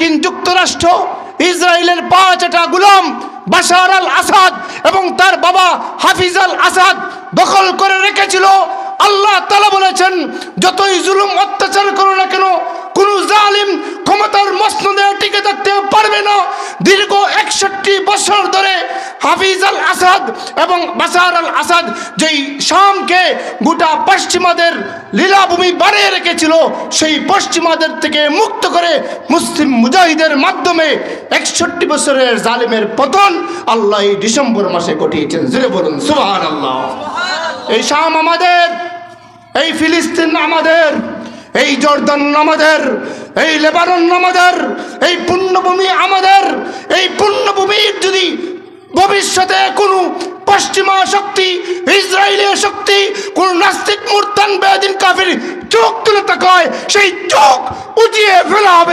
মার্কিন যুক্তরাষ্ট্র ইসরায়েলের 5টা গোলাম বাশার আল আসাদ এবং তার বাবা হাফিজ আল আসাদ দখল করে রেখেছিল। আল্লাহ তাআলা বলেছেন, যতই জুলুম অত্যাচার করো না কেন, কোন জালিম ক্ষমতার মসনদে টিকে থাকতে পারবে না। দীর্ঘ 61 বছর ধরে হাফিজ আল আসাদ এবং বাশার আল আসাদ যেই শামকে গোটা পশ্চিমাদের লীলাভূমি বানিয়ে রেখেছিল, সেই পশ্চিমাদের থেকে মুক্ত করে মুসলিম মুজাহিদের মাধ্যমে 61 বছরের জালিমের পতন আল্লাহ এই ডিসেম্বর মাসে ঘটিয়েছেন। জোরে বলুন সুবহানাল্লাহ। এই শাম আমাদের, এই ফিলিস্তিন আমাদের, এই জর্দান আমাদের, এই লেবানন আমাদের, এই পুণ্যভূমি আমাদের। এই পুণ্যভূমির যদি ভবিষ্যতে কোনো পশ্চিমা শক্তি, ইসরায়েলীয় শক্তি, কোন নাস্তিক মুরতাদ বেদিন কাফির চোখ তুলে তাকায়, সেই চোখ উঠিয়ে ফেলা হবে।